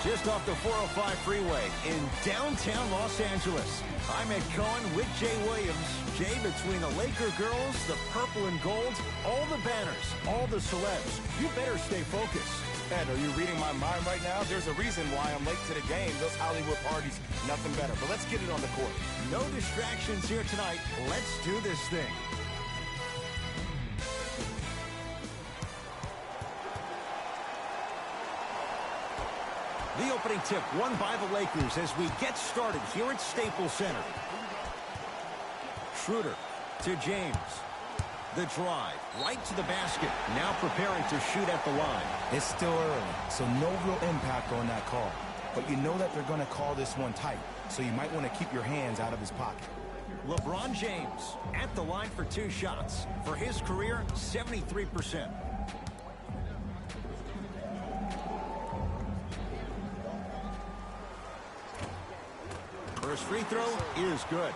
Just off the 405 freeway in downtown Los Angeles. I'm Ed Cohen with Jay Williams. Jay, between the Laker girls, the purple and gold, all the banners, all the celebs, you better stay focused. Ed, are you reading my mind right now? There's a reason why I'm late to the game. Those Hollywood parties, nothing better. But let's get it on the court. No distractions here tonight. Let's do this thing. The opening tip won by the Lakers as we get started here at Staples Center. Schroeder to James. The drive right to the basket. Now preparing to shoot at the line. It's still early, so no real impact on that call. But you know that they're going to call this one tight, so you might want to keep your hands out of his pocket. LeBron James at the line for 2 shots. For his career, 73%. First free throw is good.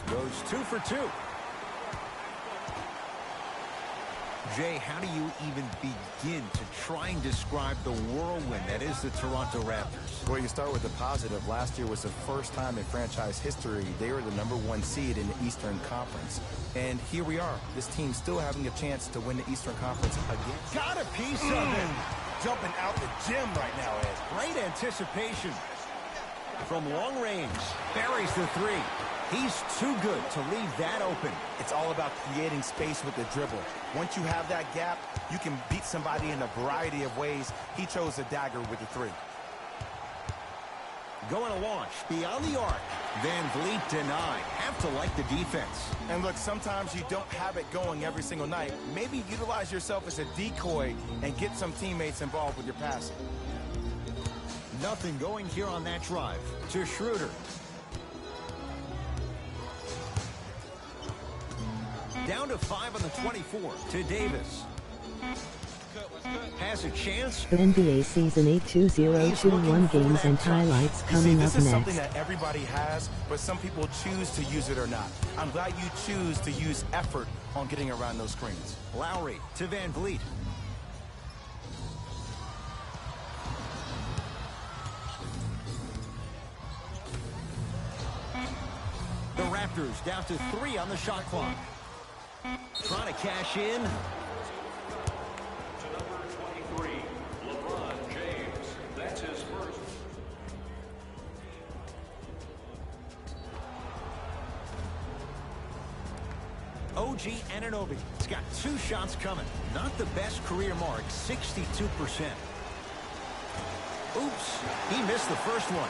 Goes 2 for 2. Jay, how do you even begin to try and describe the whirlwind that is the Toronto Raptors? Well, you start with the positive. Last year was the first time in franchise history they were the #1 seed in the Eastern Conference. And here we are. This team still having a chance to win the Eastern Conference again. Got a piece of it. Jumping out the gym right now, Ed. Great anticipation. From long range, buries the 3. He's too good to leave that open. It's all about creating space with the dribble. Once you have that gap, you can beat somebody in a variety of ways. He chose a dagger with the 3. Going to launch beyond the arc. Van Vliet denied. Have to like the defense. And look, sometimes you don't have it going every single night. Maybe utilize yourself as a decoy and get some teammates involved with your passing. Nothing going here on that drive. To Schroeder. Down to 5 on the 24 to Davis. Has a chance. NBA Season 8 2021 games and highlights coming up next. This is next. something that everybody has, but some people choose to use it or not. I'm glad you choose to use effort on getting around those screens. Lowry to Van Vliet. The Raptors down to 3 on the shot clock. Trying to cash in. To number 23, LeBron James. That's his first. OG Anunoby. He's got 2 shots coming. Not the best career mark, 62%. Oops, he missed the first one.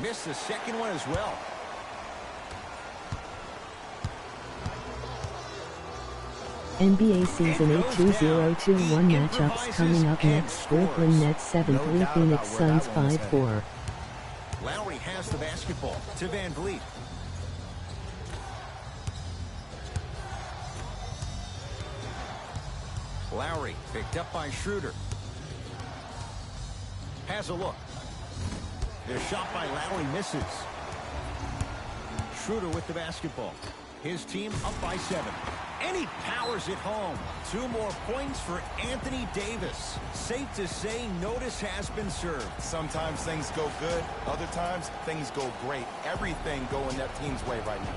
Missed the second one as well. NBA Season 8 2021 matchups coming up next. Brooklyn Nets 7-3, Phoenix Suns 5-4. Lowry has the basketball to Van Vliet. Lowry picked up by Schroeder. Has a look. The shot by Lowry misses. Schroeder with the basketball. His team up by 7. And he powers it home. 2 more points for Anthony Davis. Safe to say, notice has been served. Sometimes things go good. Other times, things go great. Everything going that team's way right now.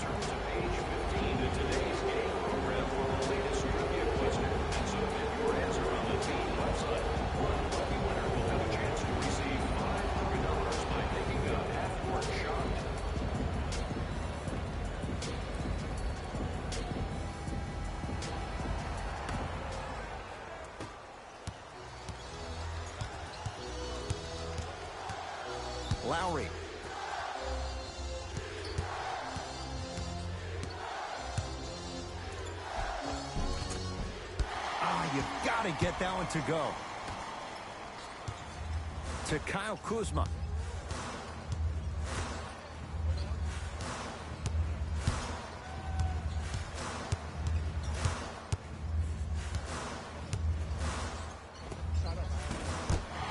Turn to page 15 of today's game program for the latest trivia question. And submit your answer on the team website. One lucky winner will have a chance to receive $500 by making a half-court shot. Lowry. You've got to get that one to go. To Kyle Kuzma.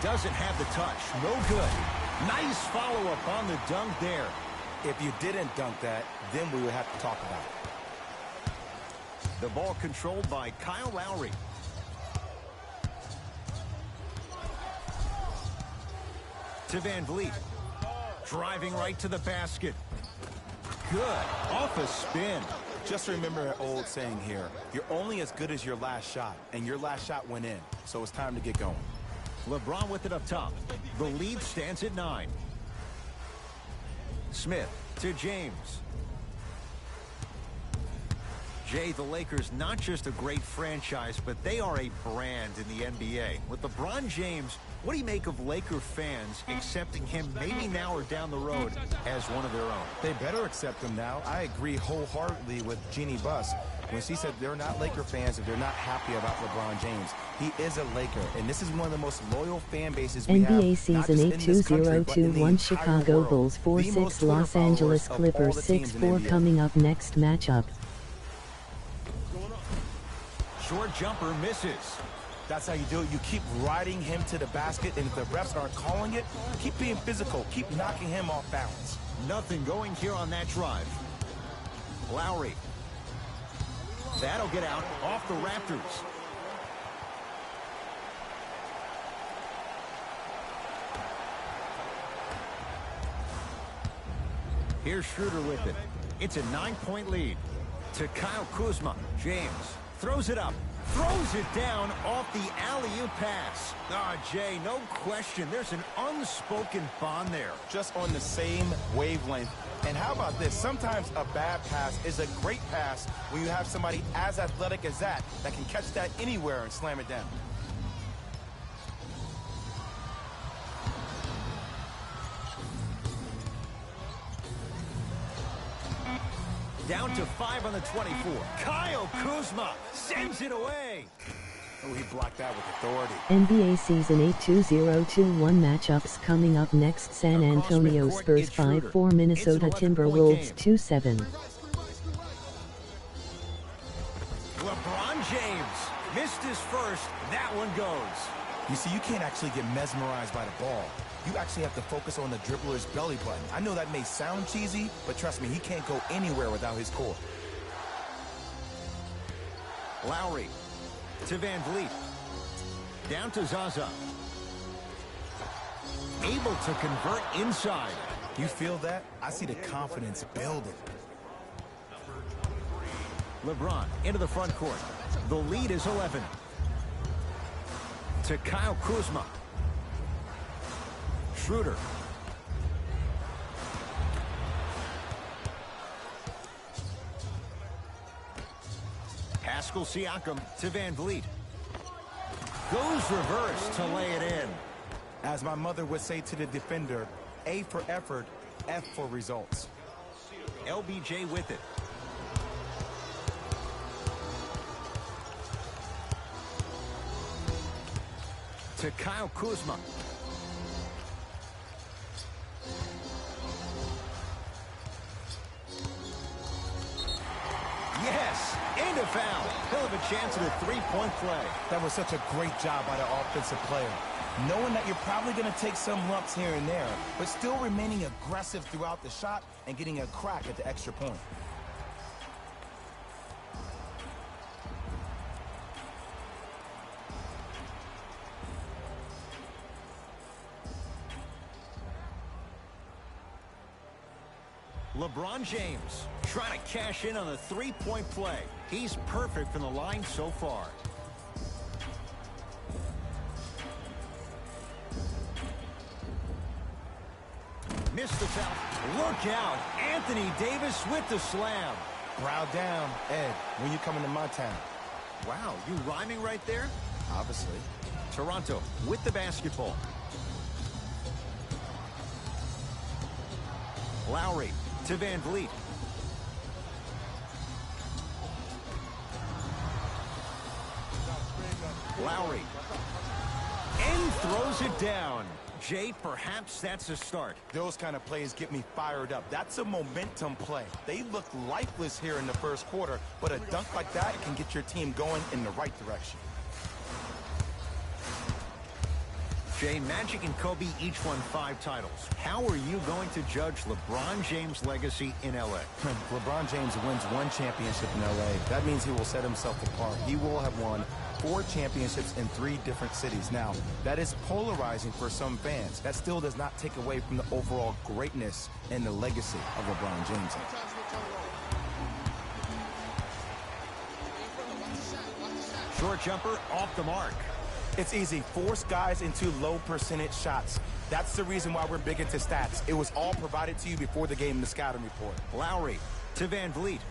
Doesn't have the touch. No good. Nice follow-up on the dunk there. If you didn't dunk that, then we would have to talk about it. The ball controlled by Kyle Lowry. To Van Vliet. Driving right to the basket. Good. Off a spin. Just remember an old saying here. You're only as good as your last shot, and your last shot went in. So it's time to get going. LeBron with it up top. The lead stands at 9. Smith to James. Jay, the Lakers, not just a great franchise, but they are a brand in the NBA. With LeBron James, what do you make of Laker fans accepting him maybe now or down the road as one of their own? They better accept him now. I agree wholeheartedly with Jeannie Buss when she said they're not Laker fans if they're not happy about LeBron James. He is a Laker, and this is one of the most loyal fan bases we have. NBA season 82021 Chicago Bulls 4-6 Los Angeles Clippers 6-4 coming up next matchup. Short jumper misses. That's how you do it. You keep riding him to the basket, and if the refs aren't calling it, keep being physical. Keep knocking him off balance. Nothing going here on that drive. Lowry. That'll get out off the Raptors. Here's Schroeder with it. It's a 9-point lead. To Kyle Kuzma. James throws it up. Throws it down off the alley-oop pass. Jay, no question. There's an unspoken bond there. Just on the same wavelength. And how about this? Sometimes a bad pass is a great pass when you have somebody as athletic as that can catch that anywhere and slam it down. Down to 5 on the 24. Kyle Kuzma sends it away. Oh, he blocked that with authority. NBA season 82021 matchups coming up next. San Antonio Spurs 5-4 Minnesota Timberwolves 2-7. LeBron James missed his first. That one goes. You see, you can't actually get mesmerized by the ball. You actually have to focus on the dribbler's belly button. I know that may sound cheesy, but trust me, he can't go anywhere without his core. Lowry to Van Vliet. Down to Zaza. Able to convert inside. You feel that? I see the confidence building. LeBron into the front court. The lead is 11. To Kyle Kuzma. Schroeder. Pascal Siakam to Van Vliet. Goes reverse to lay it in. As my mother would say to the defender, A for effort, F for results. LBJ with it. To Kyle Kuzma. Yes, and a foul. He'll have a chance at a three-point play. That was such a great job by the offensive player. Knowing that you're probably going to take some lumps here and there, but still remaining aggressive throughout the shot and getting a crack at the extra point. LeBron James trying to cash in on a three-point play. He's perfect from the line so far. Missed the foul. Look out. Anthony Davis with the slam. Brow down, Ed, when you come into my town. Wow, you rhyming right there? Obviously. Toronto with the basketball. Lowry to Van Vliet. Lowry. And throws it down. Jay, perhaps that's a start. Those kind of plays get me fired up. That's a momentum play. They look lifeless here in the first quarter, but a dunk like that can get your team going in the right direction. Jay, Magic and Kobe each won 5 titles. How are you going to judge LeBron James' legacy in L.A.? LeBron James wins 1 championship in L.A. That means he will set himself apart. He will have won 4 championships in 3 different cities. Now, that is polarizing for some fans. That still does not take away from the overall greatness and the legacy of LeBron James. Short jumper off the mark. It's easy. Force guys into low percentage shots. That's the reason why we're big into stats. It was all provided to you before the game in the scouting report. Lowry to Van Vliet.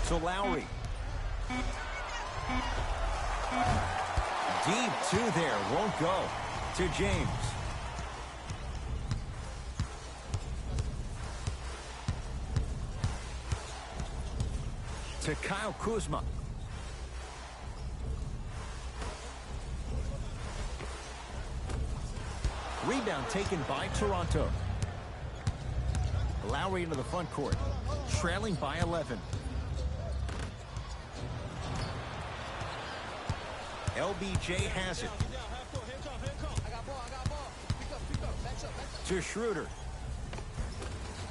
To Lowry. Deep 2 there. Won't go. To James. To Kyle Kuzma. Rebound taken by Toronto. Lowry into the front court. Trailing by 11. LBJ has it. To Schroeder.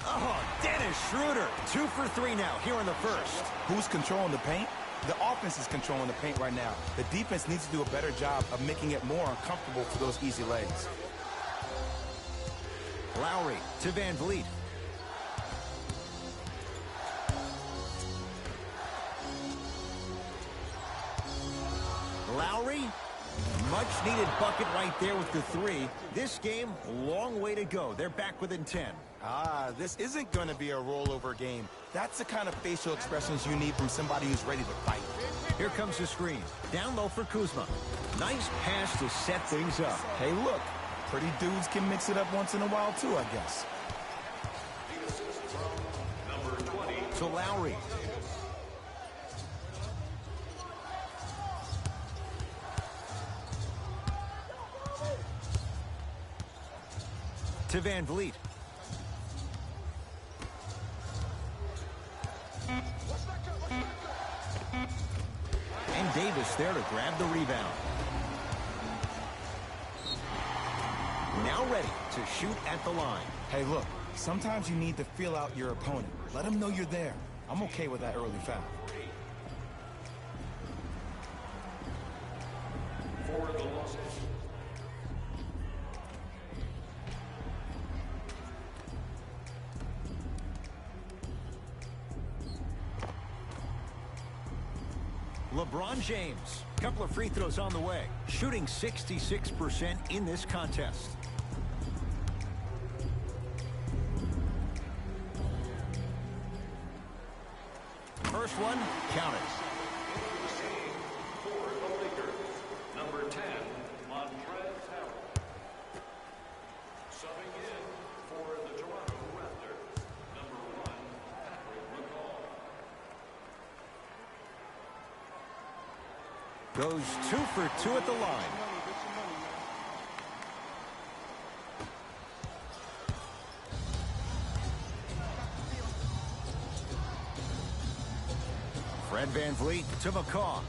Oh, Dennis Schroeder. 2 for 3 now here in the first. Who's controlling the paint? The offense is controlling the paint right now. The defense needs to do a better job of making it more uncomfortable for those easy legs. Lowry to Van Vliet. Lowry, much needed bucket right there with the 3. This game, long way to go. They're back within 10. This isn't going to be a rollover game. That's the kind of facial expressions you need from somebody who's ready to fight. Here comes the screen. Down low for Kuzma. Nice pass to set things up. Hey, look, pretty dudes can mix it up once in a while too, I guess. To Lowry. To Van Vliet. And Davis there to grab the rebound. Now ready to shoot at the line. Hey, look, sometimes you need to feel out your opponent. Let them know you're there. I'm okay with that early foul. For the Los Angeles. LeBron James, couple of free throws on the way, shooting 66% in this contest. First one, count it. For the Lakers, number 10, Montrezl Harrell. Subbing in for the Toronto Raptors, number 1, Patrick McCall. Goes 2 for 2 at the line. Fred Van Vliet to McCaw.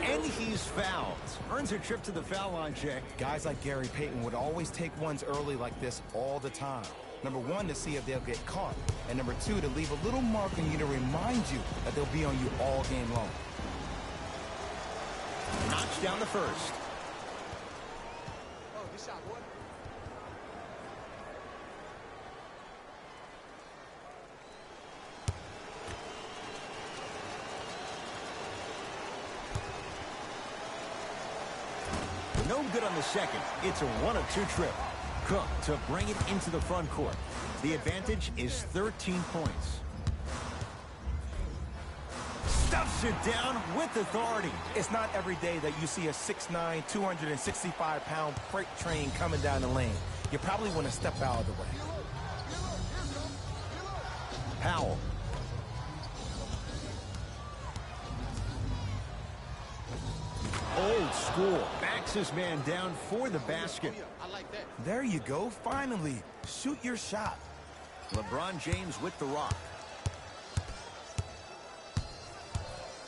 And he's fouled. Earns a trip to the foul line, Jay. Guys like Gary Payton would always take ones early like this all the time. Number 1, to see if they'll get caught. And number 2, to leave a little mark on you to remind you that they'll be on you all game long. Knocks down the first. Oh, good shot, boy. No good on the second. It's a 1 of 2 trip. Cook to bring it into the front court. The advantage is 13 points. Stuffs it down with authority. It's not every day that you see a 6'9", 265-pound freight train coming down the lane. You probably want to step out of the way. Powell. Old school. Backs his man down for the basket. There you go. Finally. Shoot your shot. LeBron James with the rock.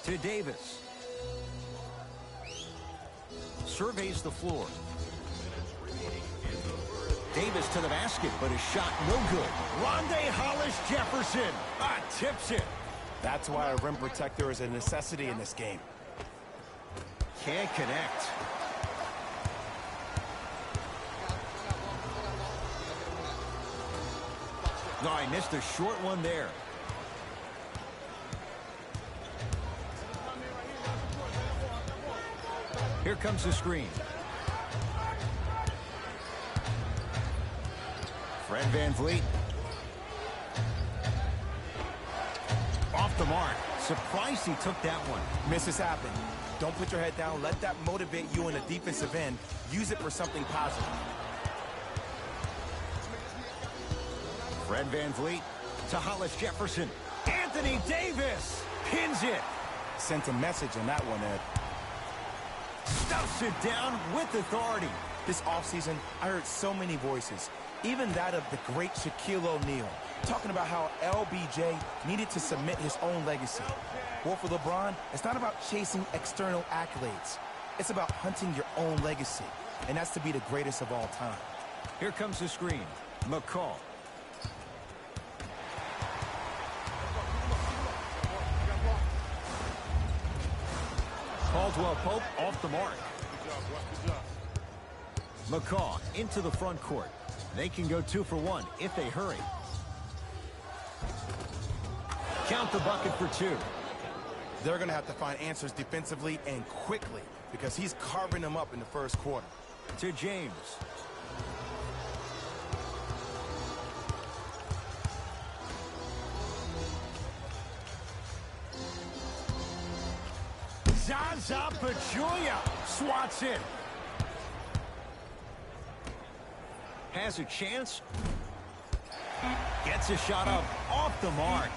To Davis. Surveys the floor. Davis to the basket, but his shot no good. Rondé Hollis-Jefferson tips it. That's why a rim protector is a necessity in this game. Can't connect. No, I missed a short one there. Here comes the screen. Fred VanVleet. Off the mark. Surprised he took that one. Misses happen. Don't put your head down. Let that motivate you in the defensive end. Use it for something positive. Fred VanVleet to Hollis-Jefferson. Anthony Davis pins it. Sent a message on that one, Ed. Stuffs it down with authority. This offseason, I heard so many voices, even that of the great Shaquille O'Neal, talking about how LBJ needed to cement his own legacy. Well, for LeBron, it's not about chasing external accolades. It's about hunting your own legacy, and that's to be the greatest of all time. Here comes the screen. McCall. Caldwell Pope off the mark. McCaw into the front court. They can go 2 for 1 if they hurry. Count the bucket for 2. They're going to have to find answers defensively and quickly because he's carving them up in the first quarter. To James. Zaza Pachulia swats it. Has a chance. Gets a shot up off the mark.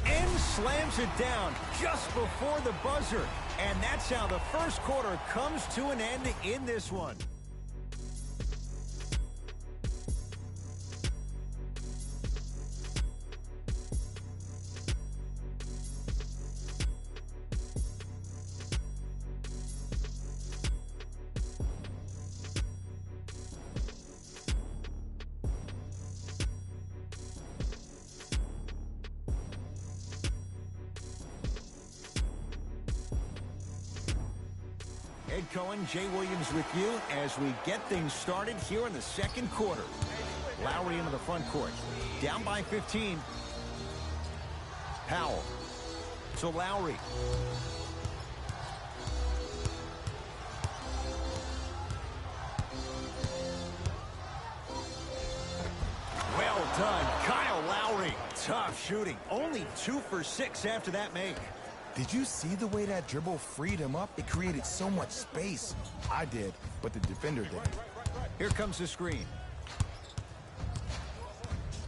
And slams it down just before the buzzer. And that's how the first quarter comes to an end in this one. Ed Cohen, Jay Williams with you as we get things started here in the second quarter. Lowry into the front court. Down by 15. Powell to Lowry. Well done, Kyle Lowry. Tough shooting. Only 2 for 6 after that make. Did you see the way that dribble freed him up? It created so much space. I did, but the defender didn't. Here comes the screen.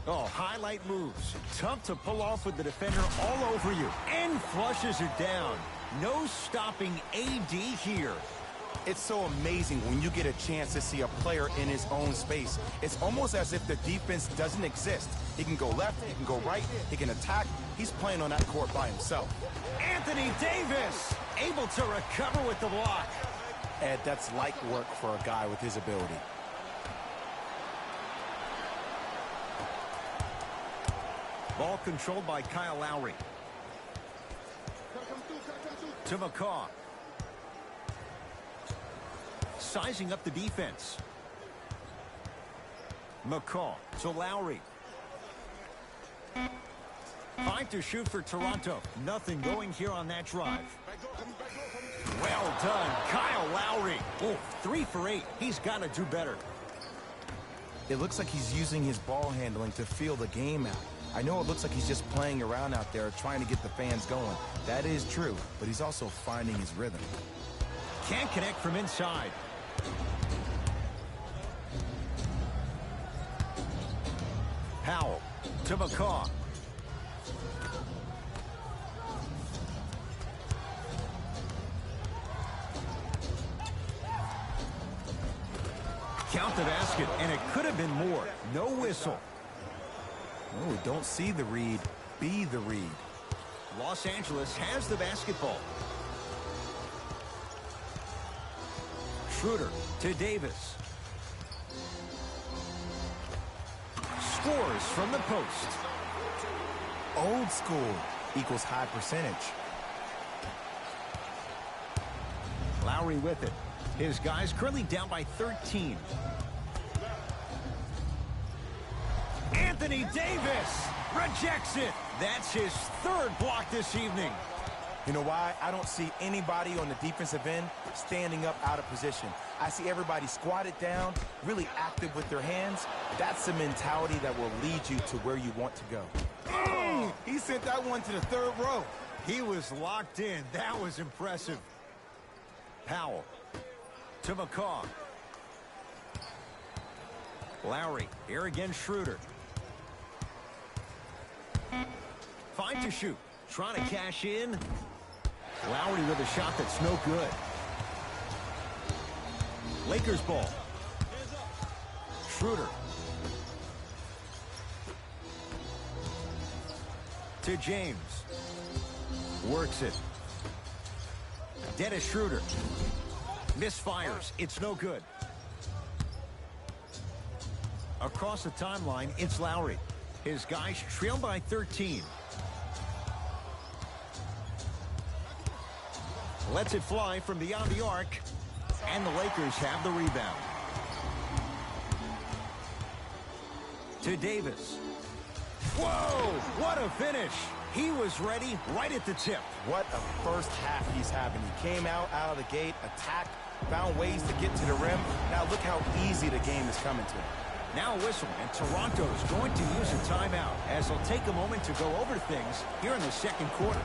Oh, highlight moves. Tough to pull off with the defender all over you. And flushes it down. No stopping AD here. It's so amazing when you get a chance to see a player in his own space. It's almost as if the defense doesn't exist. He can go left, he can go right, he can attack. He's playing on that court by himself. Anthony Davis able to recover with the block. Ed, that's light work for a guy with his ability. Ball controlled by Kyle Lowry. To McCaw. Sizing up the defense. McCaw to Lowry. 5 to shoot for Toronto. Nothing going here on that drive. Well done, Kyle Lowry. Oh, 3 for 8. He's got to do better. It looks like he's using his ball handling to feel the game out. I know it looks like he's just playing around out there trying to get the fans going. That is true, but he's also finding his rhythm. Can't connect from inside. Powell to McCaw. Count the basket, and it could have been more. No whistle. Oh, don't see the read. Be the read. Los Angeles has the basketball. Schroeder to Davis. Scores from the post. Old school equals high percentage. Lowry with it. His guys currently down by 13. Anthony Davis rejects it. That's his third block this evening. You know why? I don't see anybody on the defensive end standing up out of position. I see everybody squatted down, really active with their hands. That's the mentality that will lead you to where you want to go. He sent that one to the third row. He was locked in. That was impressive. Powell to McCaw. Lowry, here again Schroeder. Fine to shoot. Trying to cash in. Lowry with a shot that's no good. Lakers ball. Schroeder. To James. Works it. Dennis Schroeder. Misfires. It's no good. Across the timeline, it's Lowry. His guys trail by 13. Lets it fly from beyond the arc. And the Lakers have the rebound. To Davis. Whoa! What a finish! He was ready right at the tip. What a first half he's having. He came out of the gate, attacked, found ways to get to the rim. Now look how easy the game is coming to him. Now a whistle, and Toronto is going to use a timeout as they'll take a moment to go over things here in the second quarter.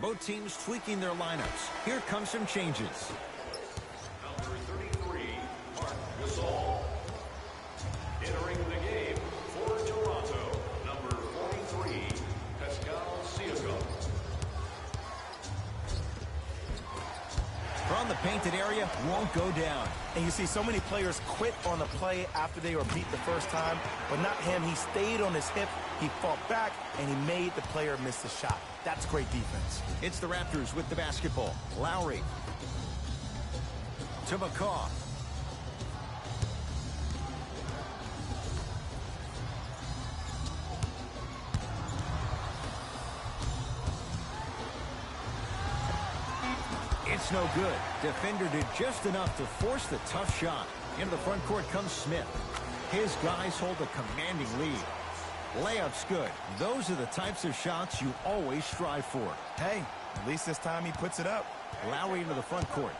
Both teams tweaking their lineups. Here come some changes. Number 33, Mark Gasol. Entering the game for Toronto, number 43, Pascal Siakam. From the painted area, won't go down. And you see so many players quit on the play after they were beat the first time, but not him. He stayed on his hip, he fought back, and he made the player miss the shot. That's great defense. It's the Raptors with the basketball. Lowry. To McCaw. It's no good. Defender did just enough to force the tough shot. Into the front court comes Smith. His guys hold a commanding lead. Layup's good. Those are the types of shots you always strive for. Hey, at least this time he puts it up. Lowry into the front court.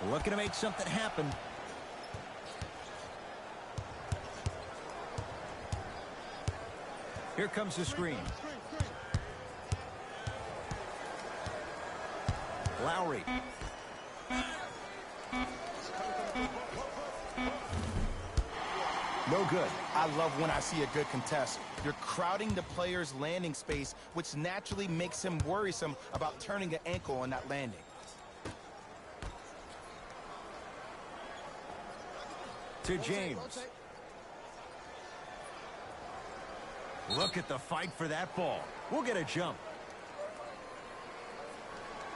Looking to make something happen. Here comes the screen. Lowry. No good. I love when I see a good contest. You're crowding the player's landing space, which naturally makes him worrisome about turning an ankle on that landing. To James. Look at the fight for that ball. We'll get a jump.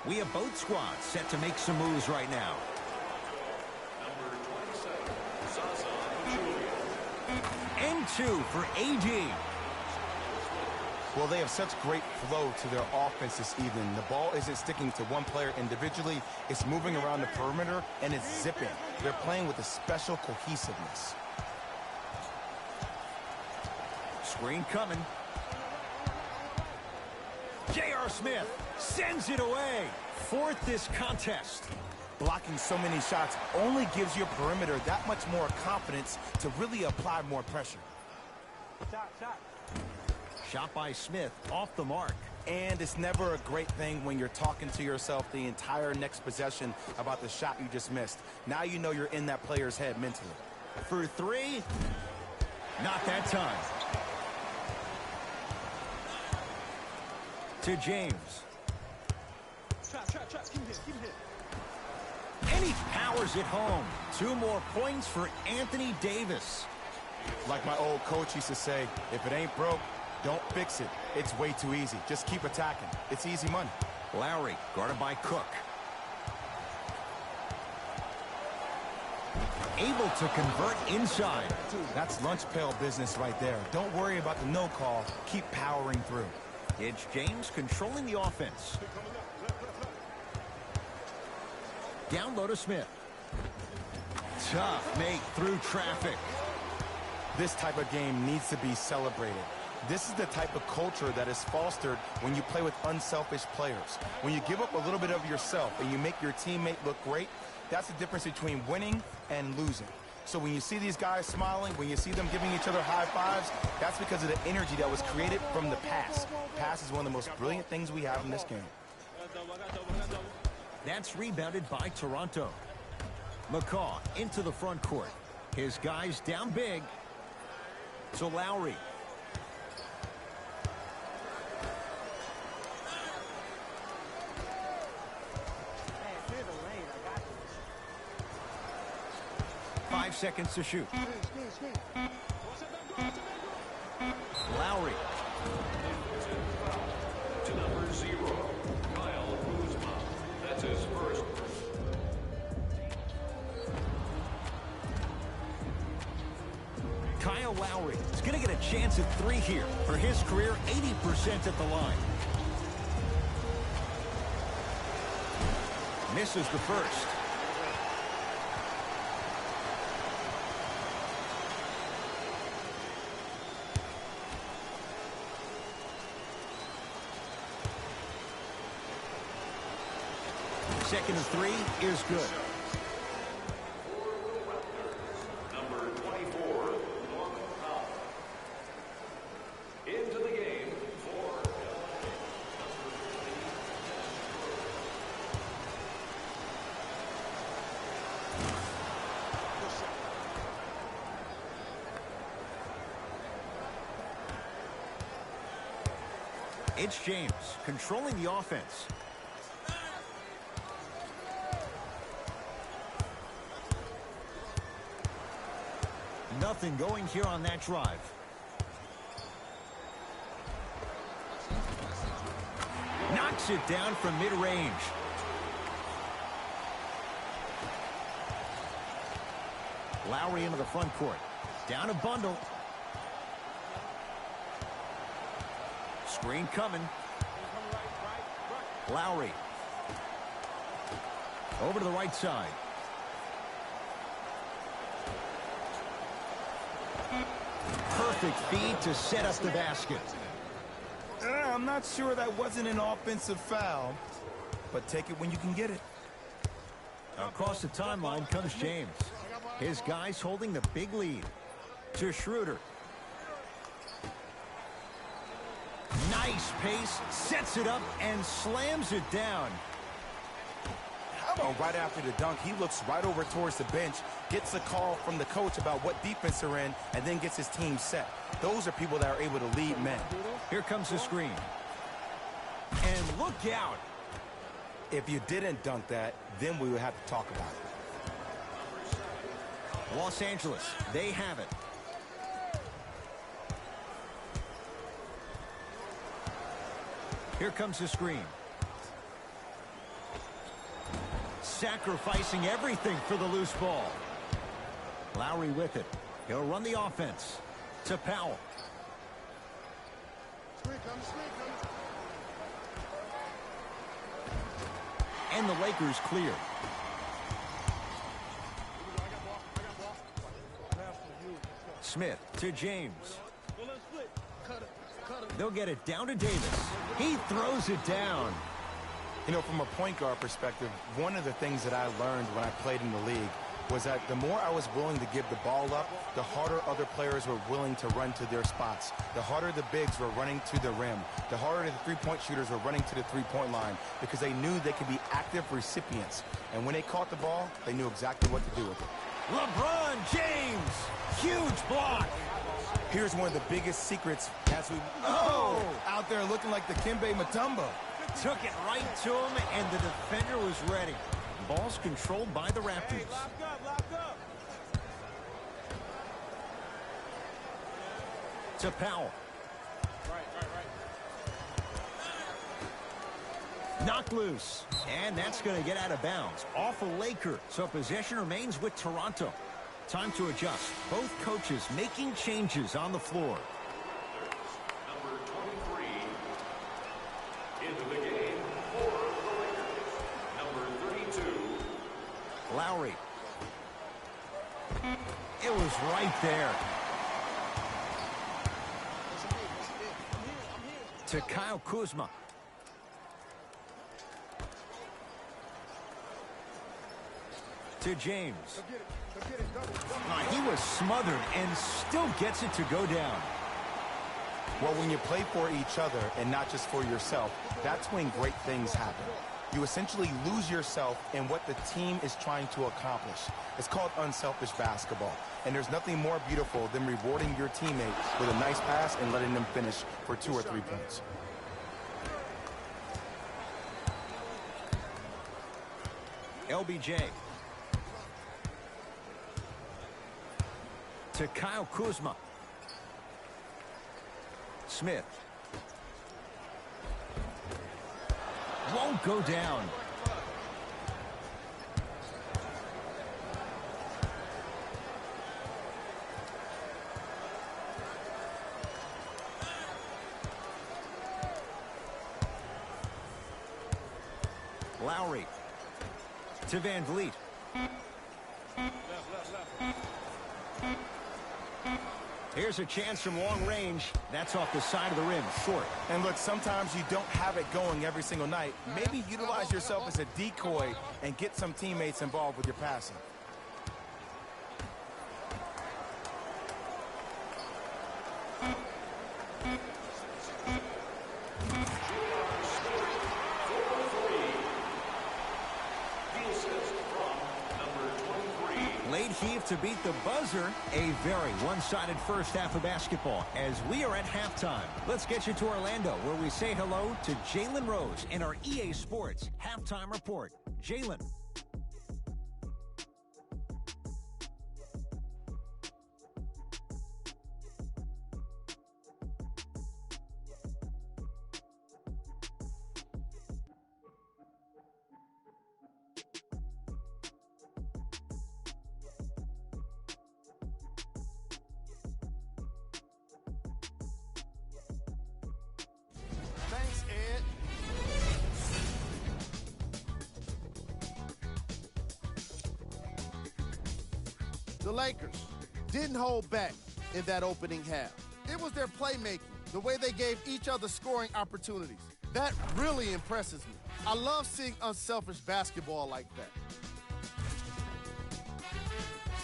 We have both squads set to make some moves right now. Number 27, Zaza Pachulia. And 2 for AD. Well, they have such great flow to their offense this evening. The ball isn't sticking to one player individually. It's moving around the perimeter, and it's zipping. They're playing with a special cohesiveness. Screen coming. J.R. Smith sends it away. Fourth this contest. Blocking so many shots only gives your perimeter that much more confidence to really apply more pressure. Shot by Smith off the mark. And it's never a great thing when you're talking to yourself the entire next possession about the shot you just missed. Now you know you're in that player's head mentally. For 3. Not that time. To James. And he powers it home. 2 more points for Anthony Davis. Like my old coach used to say, if it ain't broke, don't fix it. It's way too easy. Just keep attacking. It's easy money. Lowry guarded by Cook. Able to convert inside. That's lunch pail business right there. Don't worry about the no call. Keep powering through. It's James controlling the offense. Down low to Smith. Tough make through traffic. This type of game needs to be celebrated. This is the type of culture that is fostered when you play with unselfish players. When you give up a little bit of yourself and you make your teammate look great, that's the difference between winning and losing. So when you see these guys smiling, when you see them giving each other high fives, that's because of the energy that was created from the pass. Pass is one of the most brilliant things we have in this game. That's rebounded by Toronto. McCaw into the front court. His guys down big. So Lowry. Five seconds to shoot. Lowry. To number 0, Kyle Kuzma. That's his first. Kyle Lowry is going to get a chance at 3 here. For his career, 80% at the line. Misses the first. Second of 3 is good. Number 24, Norman Powell. Into the game for It's James controlling the offense. Nothing going here on that drive. Knocks it down from mid-range. Lowry into the front court. Down a bundle. Screen coming. Lowry. Over to the right side. Perfect feed to set up the basket. I'm not sure that wasn't an offensive foul, but take it when you can get it. Across the timeline comes James. His guys holding the big lead. To Schroeder. Nice pace, sets it up and slams it down. Right after the dunk, he looks right over towards the bench, gets a call from the coach about what defense they're in, and then gets his team set. Those are people that are able to lead men. Here comes the screen. And look out. If you didn't dunk that, then we would have to talk about it. Los Angeles, they have it. Here comes the screen. sacrificing everything for the loose ball. Lowry with it. He'll run the offense to Powell. And the Lakers clear. Smith to James. They'll get it down to Davis. He throws it down. You know, from a point guard perspective, one of the things that I learned when I played in the league was that the more I was willing to give the ball up, the harder other players were willing to run to their spots. The harder the bigs were running to the rim. The harder the three-point shooters were running to the three-point line because they knew they could be active recipients. And when they caught the ball, they knew exactly what to do with it. LeBron James, huge block. Here's one of the biggest secrets as we out there looking like the Kimbe Mutombo. Took it right to him, and the defender was ready. Ball's controlled by the Raptors. Hey, lock up. To Powell. Right. Knocked loose. And that's going to get out of bounds. Off a Laker. So possession remains with Toronto. Time to adjust. Both coaches making changes on the floor. Number 23 into the game for the Lakers. Number 32. Lowry. It was right there. To Kyle Kuzma. To James. He was smothered and still gets it to go down. Well, when you play for each other and not just for yourself, that's when great things happen. You essentially lose yourself in what the team is trying to accomplish. It's called unselfish basketball. And there's nothing more beautiful than rewarding your teammate with a nice pass and letting them finish for 2 or 3 points. LBJ. To Kyle Kuzma. Smith. Won't go down. Lowry. To Van Vliet. Here's a chance from long range. That's off the side of the rim, short. And look, sometimes you don't have it going every single night. Maybe utilize yourself as a decoy and get some teammates involved with your passing. Late heave to beat the buzzer. A very one-sided first half of basketball as we are at halftime. Let's get you to Orlando where we say hello to Jalen Rose in our EA Sports Halftime Report. Jalen. Thanks, Ed. The Lakers didn't hold back in that opening half. It was their playmaking, the way they gave each other scoring opportunities. That really impresses me. I love seeing unselfish basketball like that.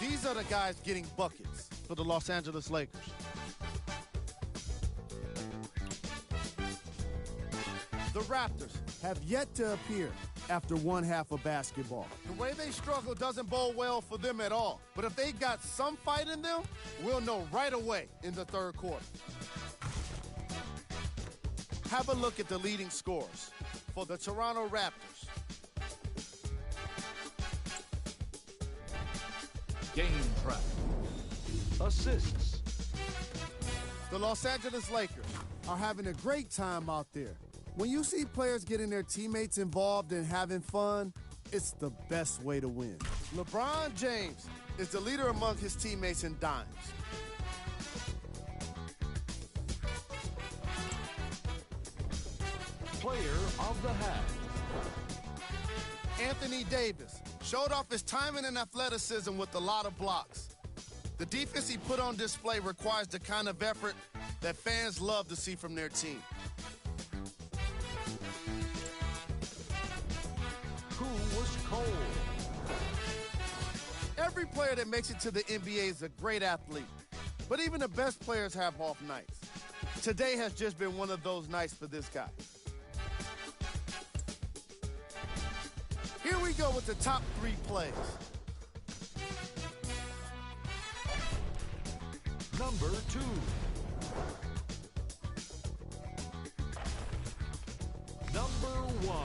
These are the guys getting buckets for the Los Angeles Lakers. The Raptors have yet to appear after one half of basketball. The way they struggle doesn't bode well for them at all. But if they got some fight in them, we'll know right away in the third quarter. Have a look at the leading scorers for the Toronto Raptors. Game prep. Assists. The Los Angeles Lakers are having a great time out there. When you see players getting their teammates involved and having fun, It's the best way to win. LeBron James is the leader among his teammates in dimes. Player of the half. Anthony Davis showed off his timing and athleticism with a lot of blocks. The defense he put on display requires the kind of effort that fans love to see from their team. Who was cold? Every player that makes it to the NBA is a great athlete, but even the best players have off nights. Today has just been one of those nights for this guy. Here we go with the top 3 plays. Number 2. Number 1.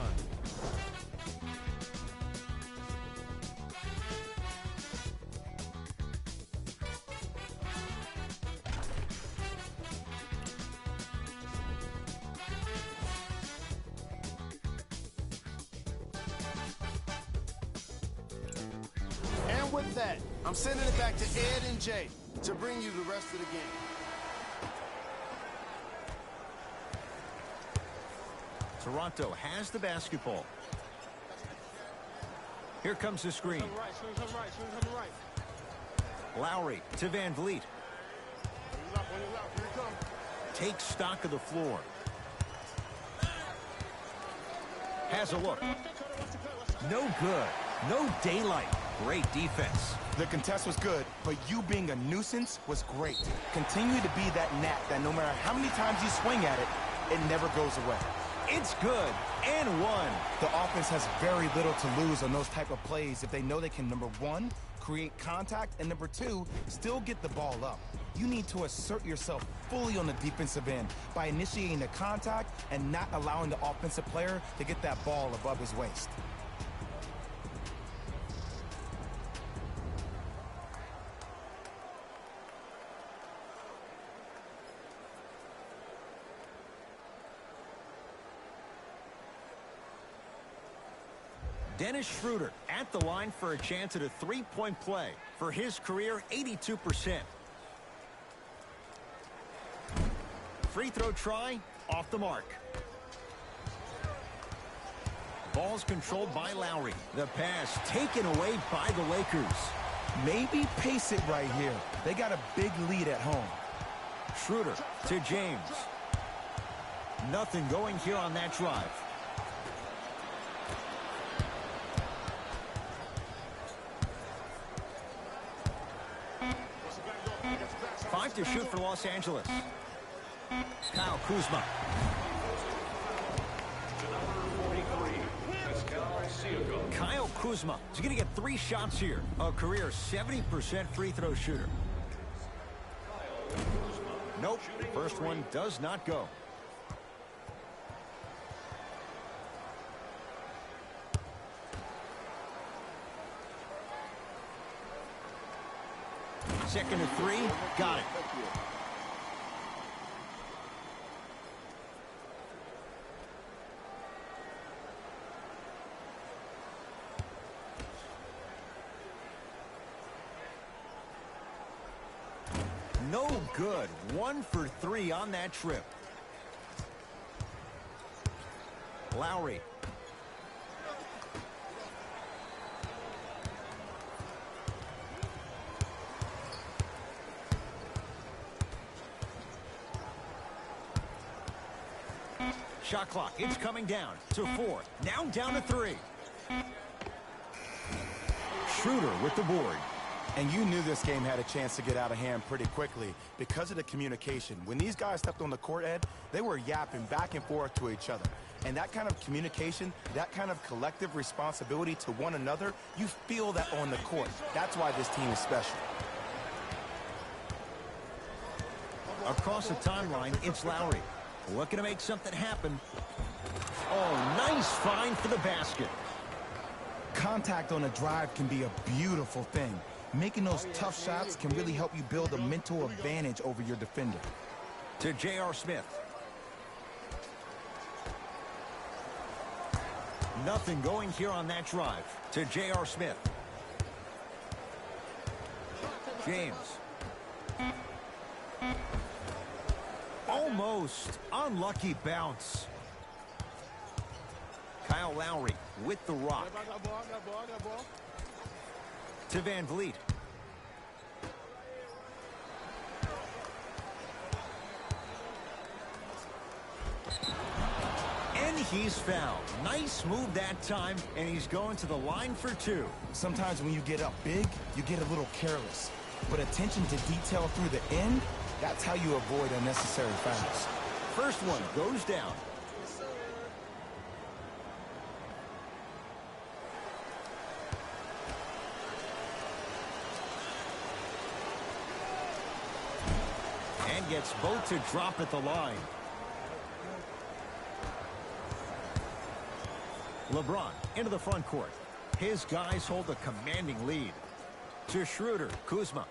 And with that, I'm sending it back to Ed and Jay to bring you the rest of the game. Toronto has the basketball. Here comes the screen. Lowry to Van Vliet. Takes stock of the floor. Has a look. No good. No daylight. Great defense. The contest was good, but you being a nuisance was great. Continue to be that gnat that no matter how many times you swing at it, it never goes away. It's good. And one. The offense has very little to lose on those type of plays if they know they can, number 1, create contact, and number 2, still get the ball up. You need to assert yourself fully on the defensive end by initiating the contact and not allowing the offensive player to get that ball above his waist. Dennis Schroeder at the line for a chance at a three-point play. For his career, 82%. Free throw try, off the mark. Ball's controlled by Lowry. The pass taken away by the Lakers. Maybe pace it right here. They got a big lead at home. Schroeder to James. Nothing going here on that drive. Five to shoot for Los Angeles. Kyle Kuzma. Kyle Kuzma is going to get 3 shots here. A career 70% free throw shooter. Nope. First one does not go. Second and 3. Got it. No good. 1 for 3 on that trip. Lowry. Shot clock. It's coming down to 4. Now down to 3. Schroeder with the board. And you knew this game had a chance to get out of hand pretty quickly because of the communication. When these guys stepped on the court, Ed, they were yapping back and forth to each other. And that kind of communication, that kind of collective responsibility to one another, you feel that on the court. That's why this team is special. Across the timeline, it's Lowry. Looking to make something happen. Oh, nice find for the basket. Contact on a drive can be a beautiful thing. Making those tough shots can really help you build a mental advantage over your defender. To J.R. Smith. Nothing going here on that drive to J.R. Smith. James. Almost unlucky bounce. Kyle Lowry with the rock. To Van Vliet. And he's fouled. Nice move that time, and he's going to the line for two. Sometimes when you get up big, you get a little careless. But attention to detail through the end, that's how you avoid unnecessary fouls. First one goes down. And gets both to drop at the line. LeBron into the front court. His guys hold a commanding lead. To Schroeder, Kuzma.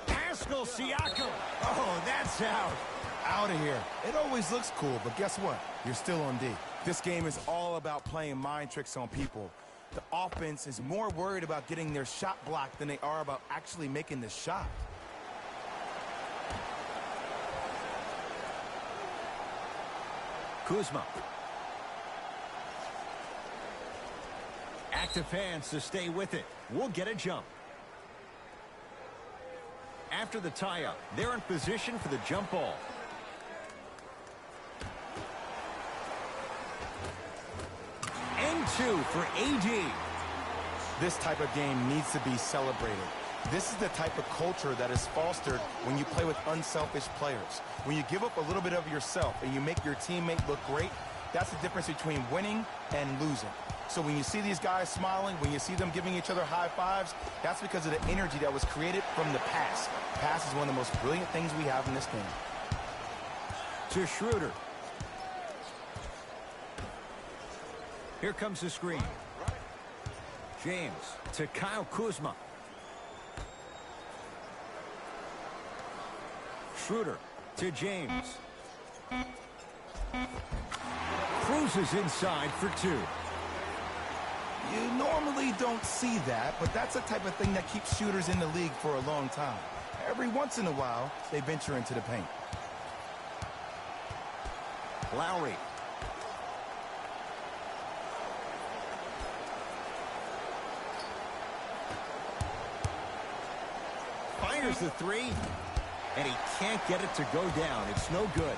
Pascal Siakam. Oh, that's out. Out of here. It always looks cool, but guess what? You're still on D. This game is all about playing mind tricks on people. The offense is more worried about getting their shot blocked than they are about actually making the shot. Kuzma. Active hands to stay with it. We'll get a jump. After the tie-up, they're in position for the jump ball. And two for AD. This type of game needs to be celebrated. This is the type of culture that is fostered when you play with unselfish players. When you give up a little bit of yourself and you make your teammate look great, that's the difference between winning and losing. So when you see these guys smiling, when you see them giving each other high fives, that's because of the energy that was created from the pass. Pass is one of the most brilliant things we have in this game. To Schroeder. Here comes the screen. James to Kyle Kuzma. Schroeder to James. Cruises inside for two. You normally don't see that, but that's the type of thing that keeps shooters in the league for a long time. Every once in a while, they venture into the paint. Lowry. Fires the three, and he can't get it to go down. It's no good.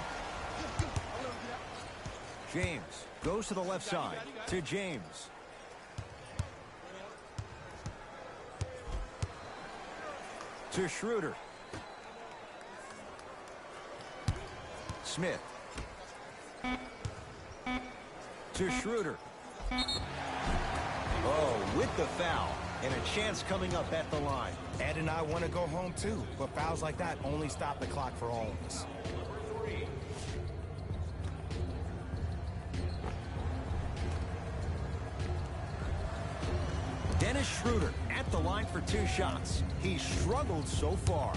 James goes to the left side to James. To Schroeder. Smith. To Schroeder. Oh, with the foul. And a chance coming up at the line. Ed and I want to go home too, but fouls like that only stop the clock for all of us. Dennis Schroeder at the line for two shots. He's struggled so far.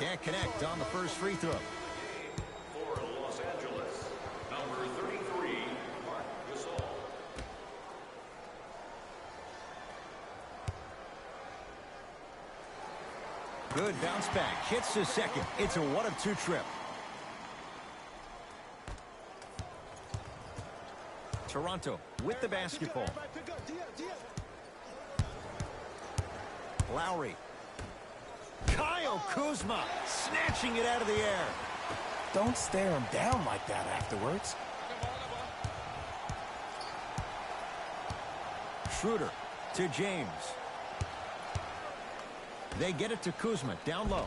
Can't connect on the first free throw. For Los Angeles, number 33, Mark Gasol. Good bounce back. Hits the second. It's a 1-of-2 trip. Toronto with the basketball. Lowry. Kyle Kuzma snatching it out of the air. Don't stare him down like that afterwards. Schroeder to James. They get it to Kuzma down low.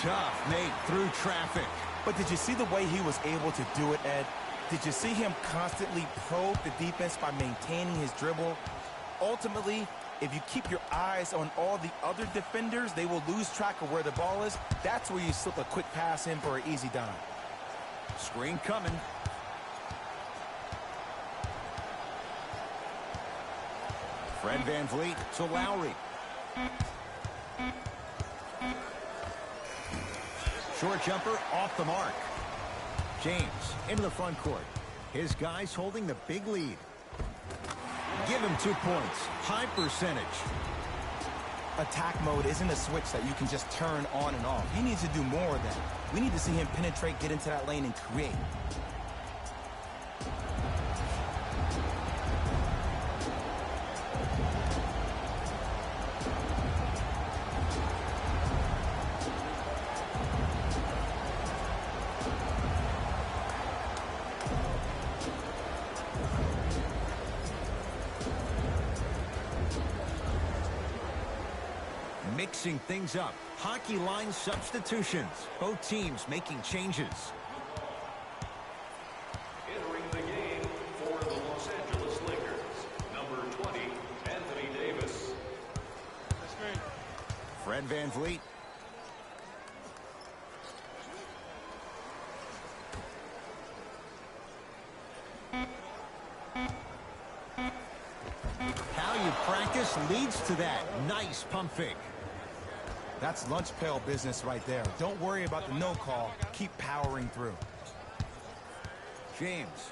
Tough mate through traffic. But did you see the way he was able to do it, Ed? Did you see him constantly probe the defense by maintaining his dribble? Ultimately, if you keep your eyes on all the other defenders, they will lose track of where the ball is. That's where you slip a quick pass in for an easy dime. Screen coming. Fred Van Vliet to Lowry. Short jumper off the mark. James into the front court. His guys holding the big lead. Give him 2 points. High percentage. Attack mode isn't a switch that you can just turn on and off. He needs to do more of that. We need to see him penetrate, get into that lane, and create. Mixing things up. Hockey line substitutions. Both teams making changes. Entering the game for the Los Angeles Lakers, number 20, Anthony Davis. Fred VanVleet. How you practice leads to that. Nice pump fake. That's lunch pail business right there. Don't worry about the no call. Keep powering through. James.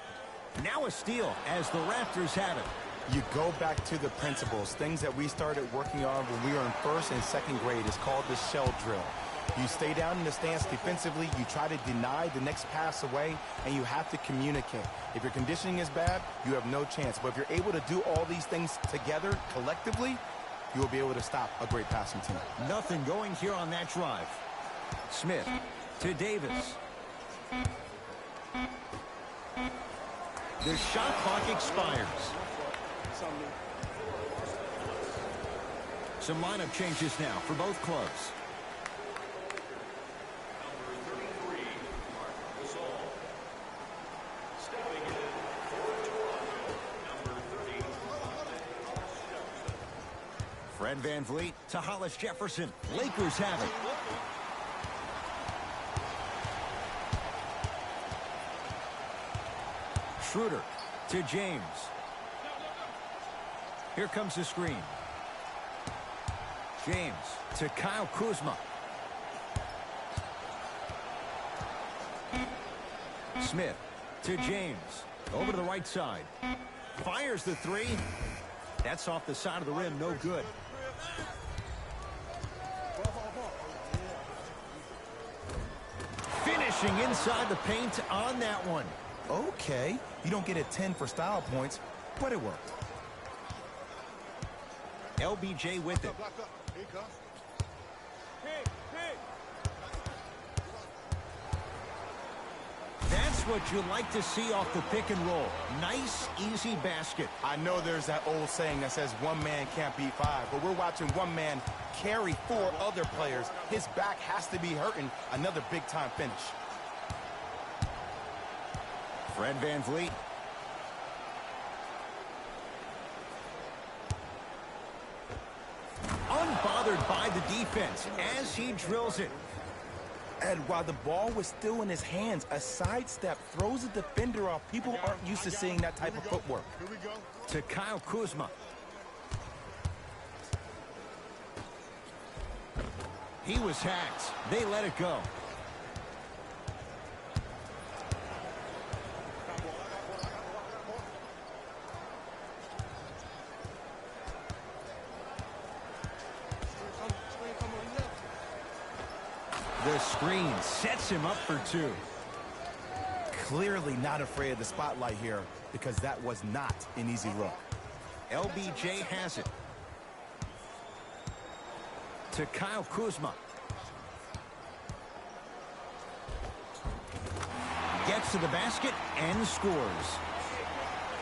Now a steal as the Raptors have it. You go back to the principles, things that we started working on when we were in first and second grade. It's called the shell drill. You stay down in the stance defensively, you try to deny the next pass away, and you have to communicate. If your conditioning is bad, you have no chance. But if you're able to do all these things together, collectively, you will be able to stop a great passing team. Nothing going here on that drive. Smith to Davis. The shot clock expires. Some lineup changes now for both clubs. Number 33, Mark Gasol. Stepping in for Toronto, number 30, Fred VanVleet to Hollis Jefferson. Lakers have it. Schroeder to James. Here comes the screen. James to Kyle Kuzma. Smith to James. Over to the right side. Fires the three. That's off the side of the rim. No good. Finishing inside the paint on that one. Okay, you don't get a 10 for style points, but it worked. LBJ with it. That's what you like to see off the pick and roll. Nice, easy basket. I know there's that old saying that says one man can't beat five, but we're watching one man carry four other players. His back has to be hurting. Another big-time finish. Fred VanVleet. Unbothered by the defense as he drills it. And while the ball was still in his hands, a sidestep throws a defender off. People aren't used to seeing that type of footwork. To Kyle Kuzma. He was hacked. They let it go. The screen sets him up for two. Clearly not afraid of the spotlight here because that was not an easy look. LBJ has it. To Kyle Kuzma. Gets to the basket and scores.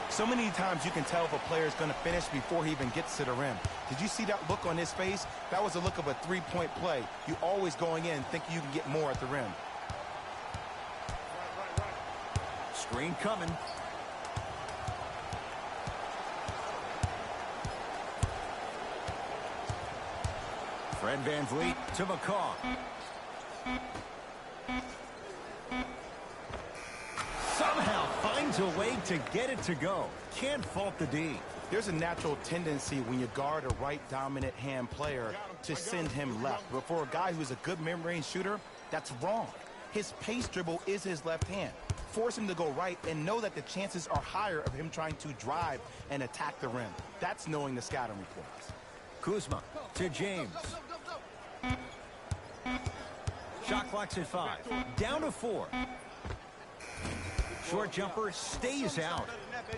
So many times you can tell if a player is going to finish before he even gets to the rim. Did you see that look on his face? That was a look of a three-point play. You always going in thinking you can get more at the rim. Screen coming. Fred VanVleet to McCaw. Somehow finds a way to get it to go. Can't fault the D. There's a natural tendency when you guard a right dominant hand player to send him left. But for a guy who's a good mid-range shooter, that's wrong. His pace dribble is his left hand. force him to go right and know that the chances are higher of him trying to drive and attack the rim. That's knowing the scouting reports. Kuzma to James. Shot clock's at 5. Down to 4. Short jumper stays out.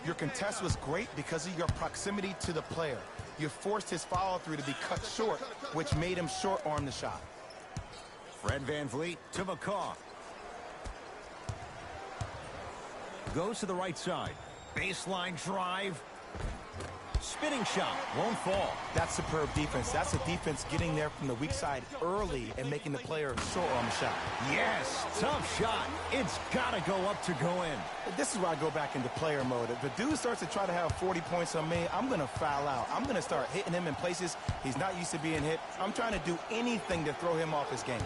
Your contest was great because of your proximity to the player. You forced his follow-through to be cut short, which made him short-arm the shot. Fred VanVleet to McCaw. Goes to the right side. Baseline drive. Spinning shot. Won't fall. That's superb defense. That's a defense getting there from the weak side early and making the player short-arm the shot. Yes, tough shot. It's got to go up to go in. This is where I go back into player mode. If the dude starts to try to have 40 points on me, I'm going to foul out. I'm going to start hitting him in places he's not used to being hit. I'm trying to do anything to throw him off his game.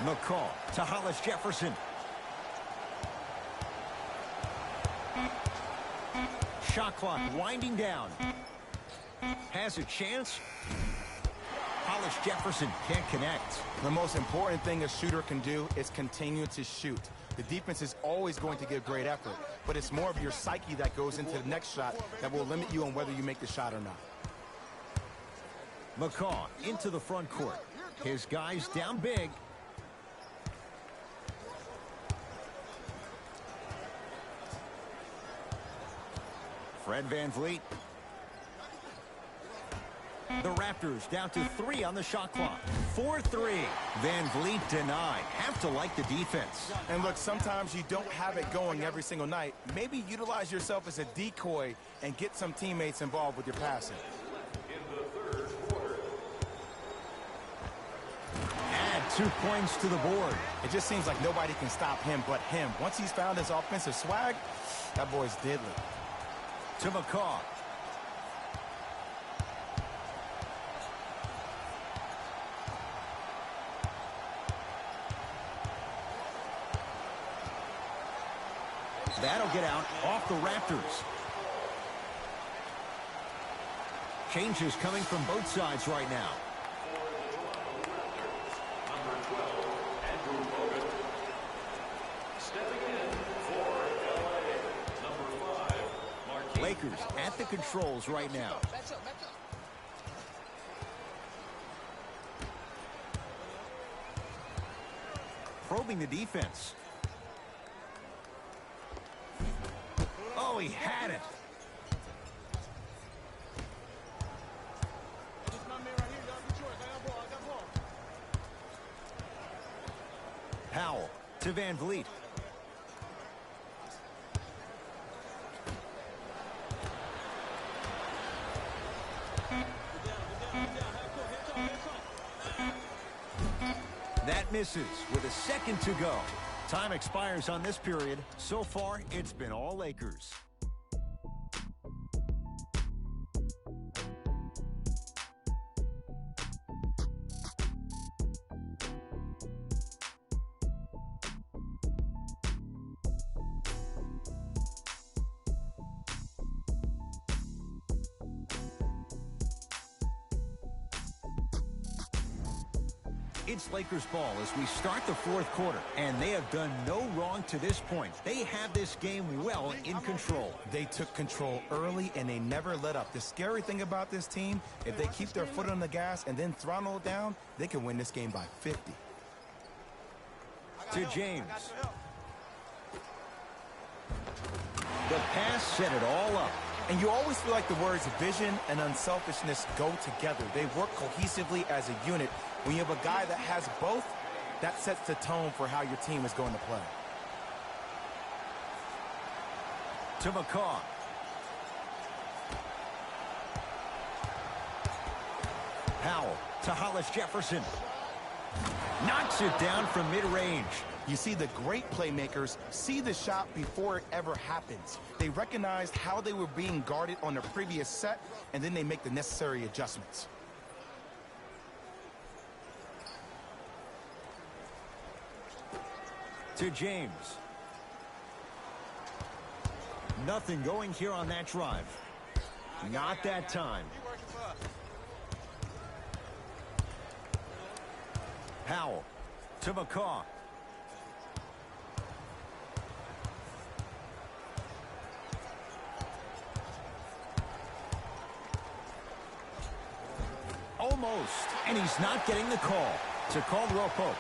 McCaw to Hollis Jefferson. Shot clock winding down. Has a chance. Hollis Jefferson can't connect. The most important thing a shooter can do is continue to shoot. The defense is always going to give great effort, but it's more of your psyche that goes into the next shot that will limit you on whether you make the shot or not. McCaw into the front court. His guys down big. Fred VanVleet. The Raptors down to 3 on the shot clock. 4-3. VanVleet denied. Have to like the defense. And look, sometimes you don't have it going every single night. Maybe utilize yourself as a decoy and get some teammates involved with your passing. Add 2 points to the board. It just seems like nobody can stop him but him. Once he's found his offensive swag, that boy's deadly. To McCaw. That'll get out off the Raptors. Changes coming from both sides right now. Lakers at the controls right now. Probing the defense. Oh, he had it. Powell to VanVleet. That misses with a second to go. Time expires on this period. So far, it's been all Lakers. It's Lakers ball as we start the fourth quarter, and they have done no wrong to this point. They have this game well in control. They took control early, and they never let up. The scary thing about this team, if they keep their foot on the gas and then throttle it down, they can win this game by 50. To James. The pass set it all up. And you always feel like the words vision and unselfishness go together. They work cohesively as a unit. When you have a guy that has both, that sets the tone for how your team is going to play. To McCaw. Powell to Hollis Jefferson. Knocks it down from mid-range. You see, the great playmakers see the shot before it ever happens. They recognized how they were being guarded on the previous set, and then they make the necessary adjustments. To James. Nothing going here on that drive. Not that time. Powell to McCaw. Almost, and he's not getting the call. To Caldwell Pope.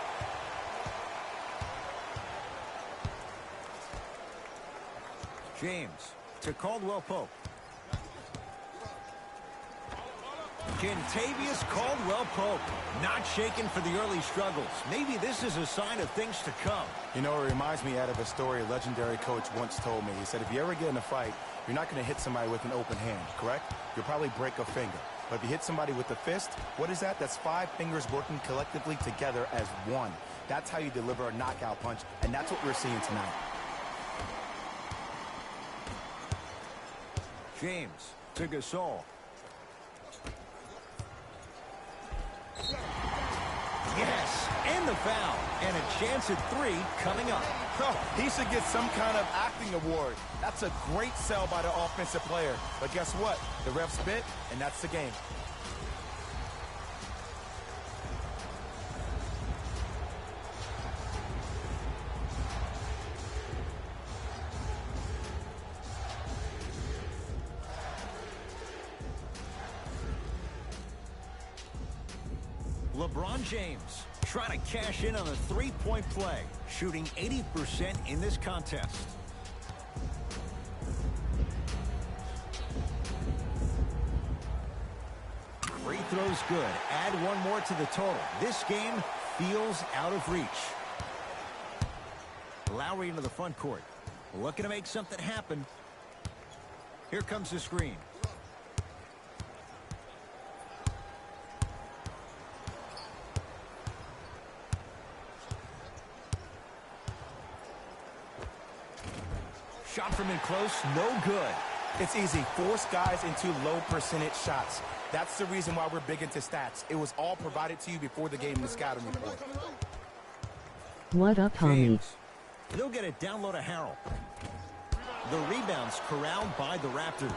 James to Caldwell Pope. Kentavious Caldwell Pope, not shaken for the early struggles. Maybe this is a sign of things to come. You know, it reminds me out of a story a legendary coach once told me. He said, if you ever get in a fight, you're not going to hit somebody with an open hand, correct? You'll probably break a finger. But if you hit somebody with a fist, what is that? That's 5 fingers working collectively together as one. That's how you deliver a knockout punch, and that's what we're seeing tonight. James to Gasol. Yes, and the foul. And a chance at 3 coming up. Oh, he should get some kind of acting award. That's a great sell by the offensive player. But guess what? The ref spit, and that's the game. LeBron James trying to cash in on a 3-point play, shooting 80% in this contest. Free throws good. Add 1 more to the total. This game feels out of reach. Lowry into the front court. Looking to make something happen. Here comes the screen. Shot from in close, no good. It's easy. Force guys into low percentage shots. That's the reason why we're big into stats. It was all provided to you before the game in the scouting report. What up, homie? James. They'll get it down low to Harrell. The rebound's corralled by the Raptors.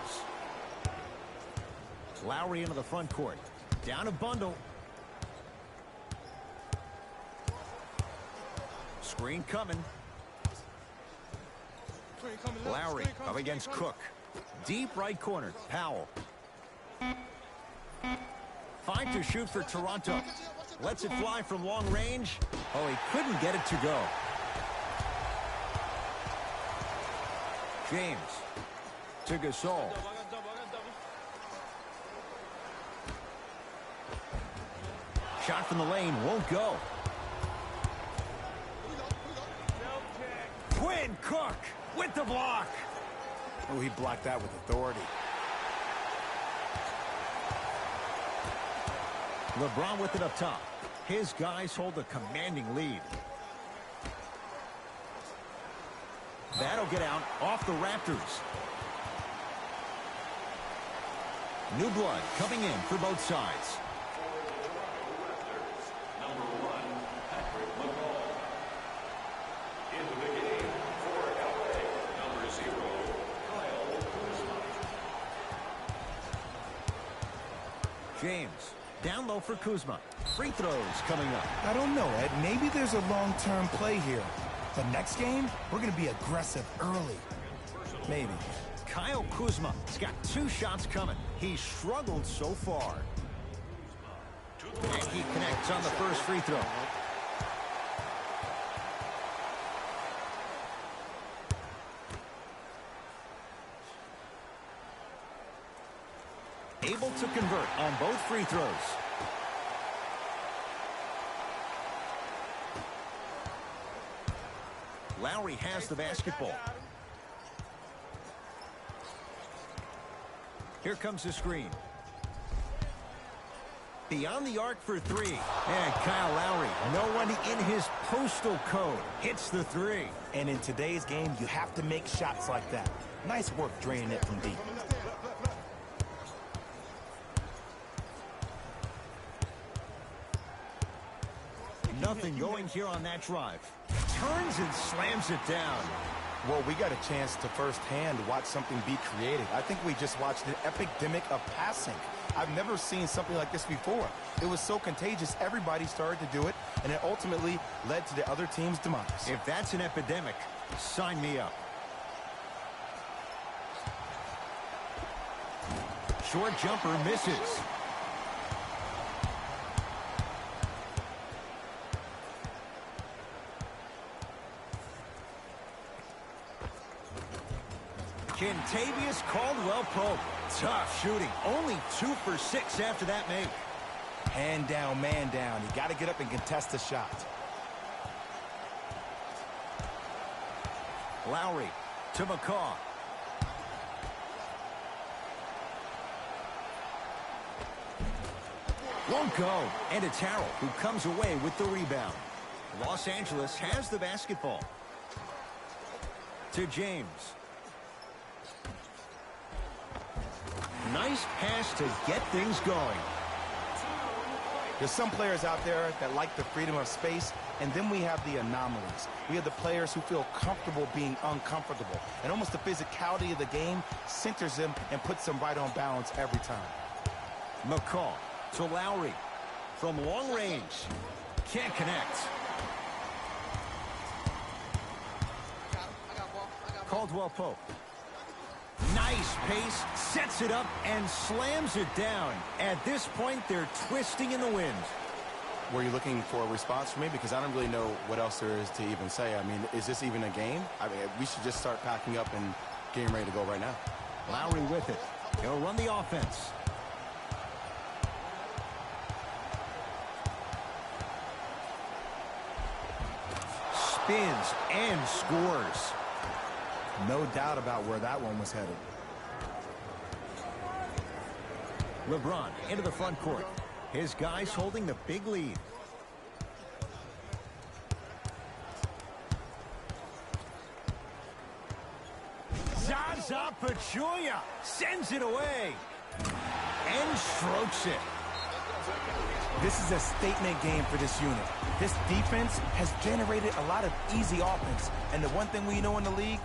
Lowry into the front court. Down a bundle. Screen coming. Lowry up against Cook. Deep right corner. Powell. 5 to shoot for Toronto. Lets it fly from long range. Oh, he couldn't get it to go. James to Gasol. Shot from the lane won't go. Quinn Cook with the block. Oh, he blocked that with authority. LeBron with it up top. His guys hold a commanding lead. That'll get out off the Raptors. New blood coming in for both sides. James, down low for Kuzma. Free throws coming up. I don't know, Ed. Maybe there's a long-term play here. The next game, we're going to be aggressive early. Maybe. Kyle Kuzma has got 2 shots coming. He's struggled so far. And he connects on the first free throw. Able to convert on both free throws. Lowry has the basketball. Here comes the screen. Beyond the arc for 3. And Kyle Lowry, no one in his postal code, hits the 3. And in today's game, you have to make shots like that. Nice work draining it from deep. Nothing going here on that drive. Turns and slams it down. Well, we got a chance to firsthand watch something be created. I think we just watched an epidemic of passing. I've never seen something like this before. It was so contagious, everybody started to do it, and it ultimately led to the other team's demise. If that's an epidemic, sign me up. Short jumper misses. Kentavious Caldwell-Pope. Tough shooting. Only 2 for 6 after that make. Hand down, man down. You got to get up and contest the shot. Lowry to McCaw. Won't go. And it's Harrell who comes away with the rebound. Los Angeles has the basketball. To James. Nice pass to get things going. There's some players out there that like the freedom of space, and then we have the anomalies. We have the players who feel comfortable being uncomfortable, and almost the physicality of the game centers them and puts them right on balance every time. McCaw to Lowry from long range. Can't connect. Caldwell-Pope. Nice pace, sets it up, and slams it down. At this point, they're twisting in the wind. Were you looking for a response from me? Because I don't really know what else there is to even say. I mean, is this even a game? I mean, we should just start packing up and getting ready to go right now. Lowry with it. He'll run the offense. Spins and scores. No doubt about where that one was headed. LeBron into the front court. His guys holding the big lead. Zaza Pachulia sends it away and strokes it. This is a statement game for this unit. This defense has generated a lot of easy offense. And the one thing we know in the league,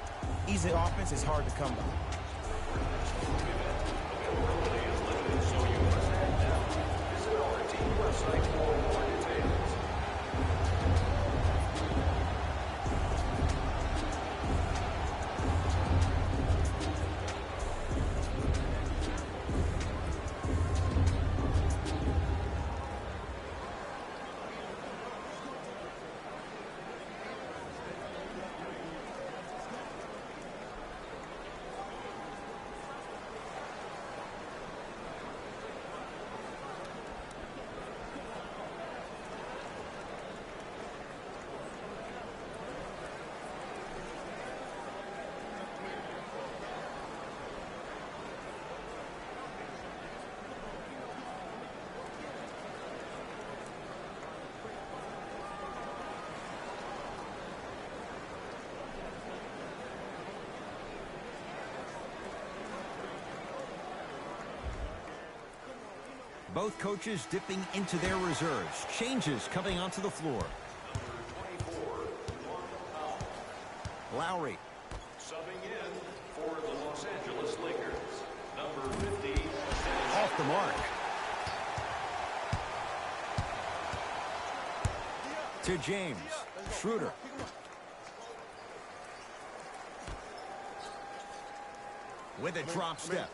easy offense is hard to come by. So you must act now. Visit our team website for more details. Both coaches dipping into their reserves. Changes coming onto the floor. Lowry. Subbing in for the Los Angeles Lakers, number 50. Off the mark. To James. Schroeder. With a drop step.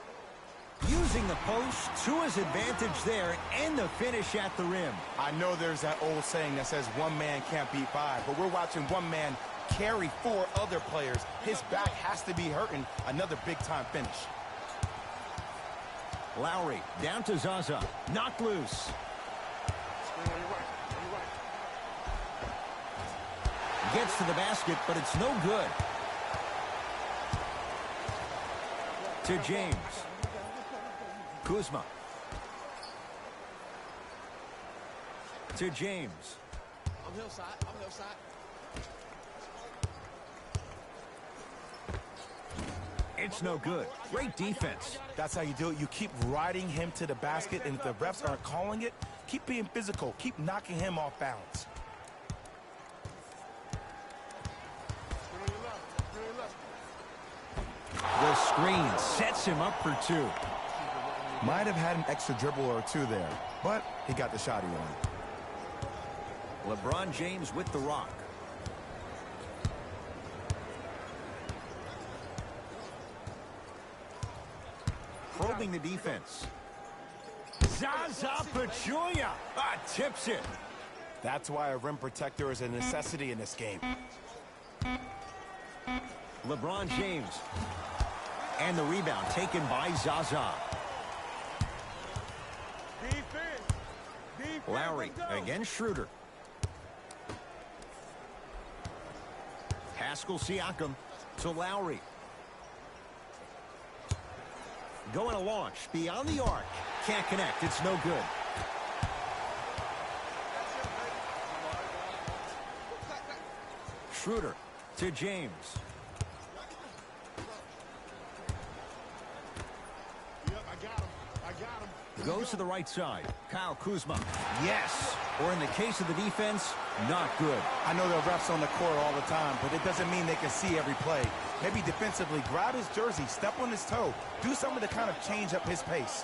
Using the post to his advantage there and the finish at the rim. I know there's that old saying that says one man can't beat five, but we're watching one man carry 4 other players. His back has to be hurting. Another big-time finish. Lowry down to Zaza. Knocked loose. Gets to the basket, but it's no good. To James. Kuzma. To James. I'm hillside. I'm hillside. It's no good. Great defense. That's how you do it. You keep riding him to the basket, and if the refs aren't calling it, keep being physical. Keep knocking him off balance. screen sets him up for two. Might have had an extra dribble or two there, but he got the shot he wanted. LeBron James with the rock. Probing the defense. Zaza Pachulia tips it. That's why a rim protector is a necessity in this game. LeBron James. And the rebound taken by Zaza. Lowry against Schroeder. Pascal Siakam to Lowry. Going to launch beyond the arc. Can't connect. It's no good. Schroeder to James. Goes to the right side. Kyle Kuzma. Yes. Or in the case of the defense, not good. I know there are refs on the court all the time, but it doesn't mean they can see every play. Maybe defensively, grab his jersey, step on his toe, do something to kind of change up his pace.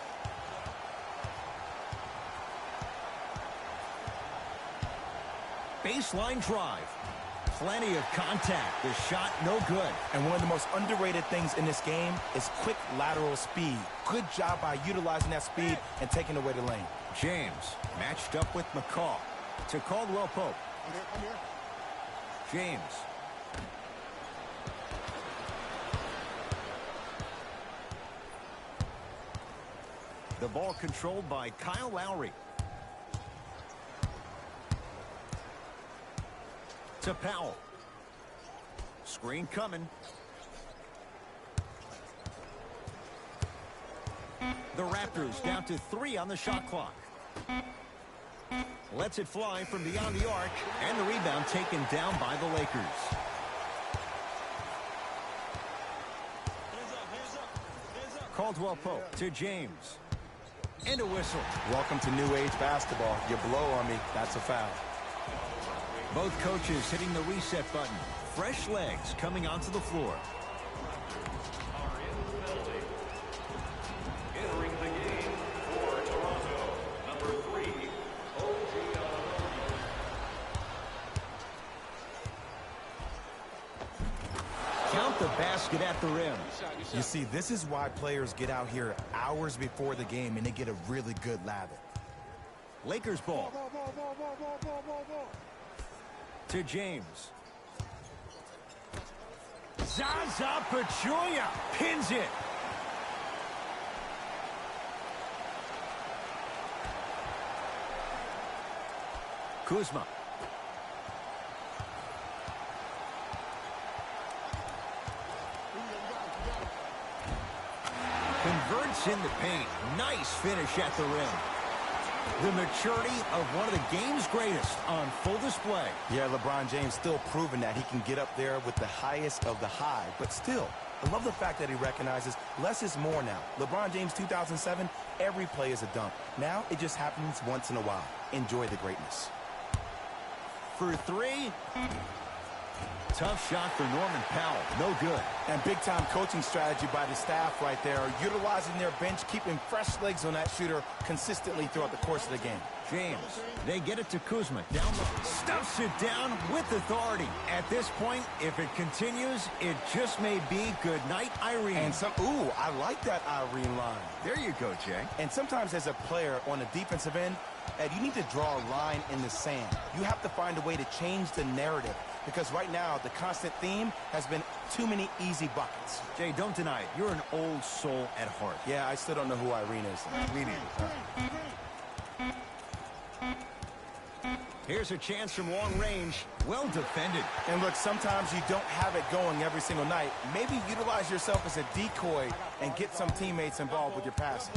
Baseline drive. Plenty of contact. The shot no good. And one of the most underrated things in this game is quick lateral speed. Good job by utilizing that speed and taking away the lane. James matched up with McCaw to Caldwell Pope. James. The ball controlled by Kyle Lowry. To Powell. Screen coming. The Raptors down to 3 on the shot clock. Lets it fly from beyond the arc, and the rebound taken down by the Lakers. Caldwell Pope to James. And a whistle. Welcome to new age basketball. You blow on me, that's a foul. Both coaches hitting the reset button. Fresh legs coming onto the floor. Entering the game for Toronto, number 3, OG. Count the basket at the rim. You see, this is why players get out here hours before the game and they get a really good lather. Lakers ball. To James. Zaza Pachulia pins it. Kuzma. Converts in the paint. Nice finish at the rim. The maturity of one of the game's greatest on full display. Yeah, LeBron James still proving that he can get up there with the highest of the high. But still, I love the fact that he recognizes less is more now. LeBron James 2007, every play is a dunk. Now it just happens once in a while. Enjoy the greatness. For 3. Tough shot for Norman Powell. No good. And big-time coaching strategy by the staff right there, utilizing their bench, keeping fresh legs on that shooter consistently throughout the course of the game. James, they get it to Kuzma. Down the stuffs it down with authority. At this point, if it continues, it just may be good night, Irene. And ooh, I like that Irene line. There you go, Jay. And sometimes as a player on the defensive end, Ed, you need to draw a line in the sand. You have to find a way to change the narrative. Because right now, the constant theme has been too many easy buckets. Jay, don't deny it. You're an old soul at heart. Yeah, I still don't know who Irene is. Me neither. Here's a chance from long range. Well defended. And look, sometimes you don't have it going every single night. Maybe utilize yourself as a decoy and get some teammates involved with your passing.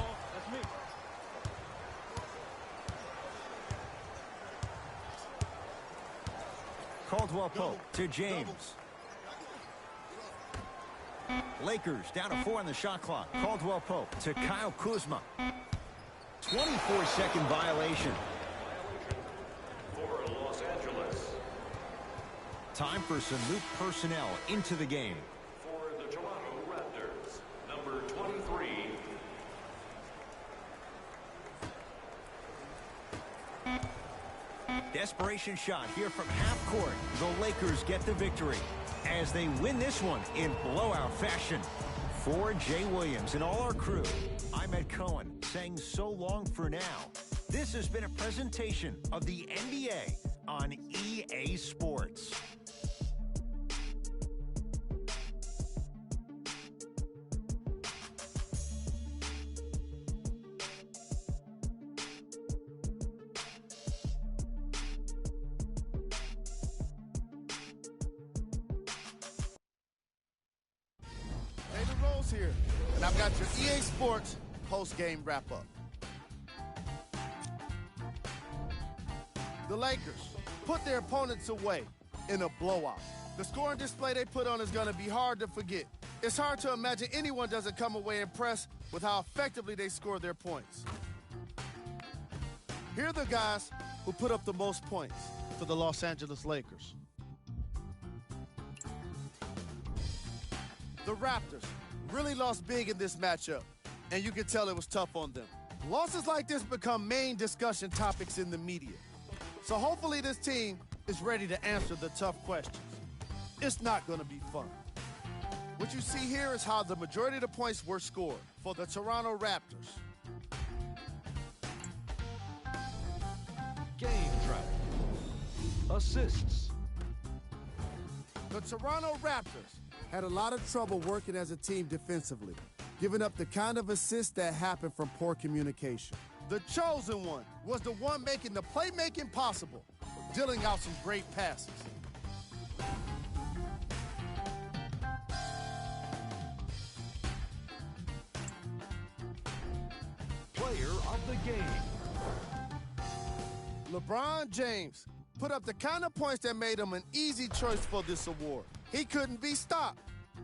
Caldwell Pope to James. Lakers down to 4 on the shot clock. Caldwell Pope to Kyle Kuzma. 24-second violation. For Los Angeles. Time for some new personnel into the game. For the Toronto Raptors, desperation shot here from half court. The Lakers get the victory as they win this one in blowout fashion. For Jay Williams and all our crew, I'm Ed Cohen saying so long for now. This has been a presentation of the NBA on EA Sports. Here, and I've got your EA Sports post-game wrap-up. The Lakers put their opponents away in a blowout. The scoring display they put on is going to be hard to forget. It's hard to imagine anyone doesn't come away impressed with how effectively they scored their points. Here are the guys who put up the most points for the Los Angeles Lakers. The Raptors really lost big in this matchup, and you can tell it was tough on them. Losses like this become main discussion topics in the media. So hopefully this team is ready to answer the tough questions. It's not going to be fun. What you see here is how the majority of the points were scored for the Toronto Raptors. Game track. Assists. The Toronto Raptors had a lot of trouble working as a team defensively, giving up the kind of assists that happened from poor communication. The chosen one was the one making the playmaking possible, dealing out some great passes. Player of the game. LeBron James put up the kind of points that made him an easy choice for this award. He couldn't be stopped.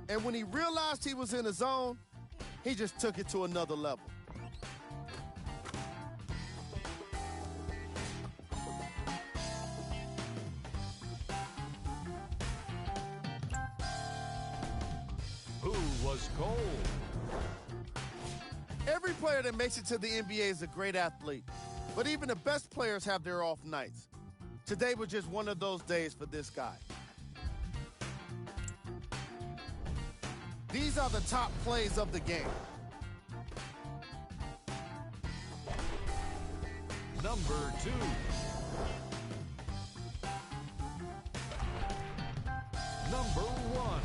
And when he realized he was in a zone, he just took it to another level. Who was cold? Every player that makes it to the NBA is a great athlete, but even the best players have their off nights. Today was just one of those days for this guy. These are the top plays of the game. Number 2. Number 1.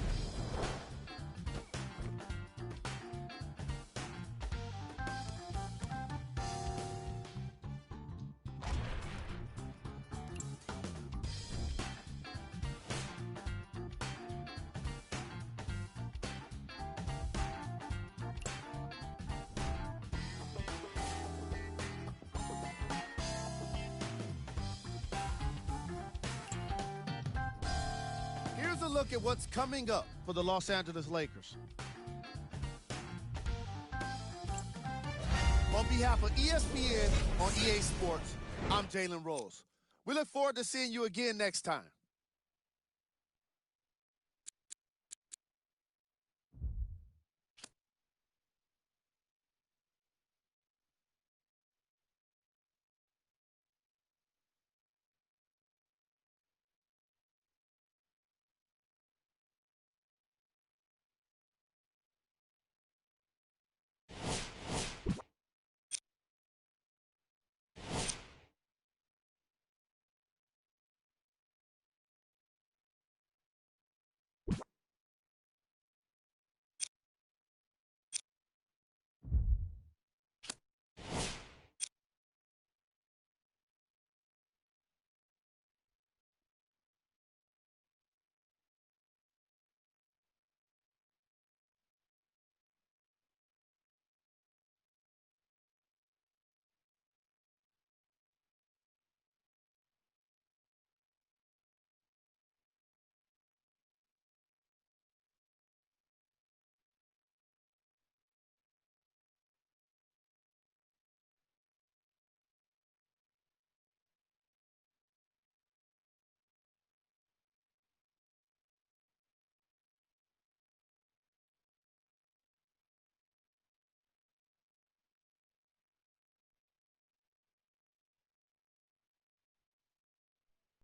Here's a look at what's coming up for the Los Angeles Lakers. On behalf of ESPN on EA Sports, I'm Jalen Rose. We look forward to seeing you again next time.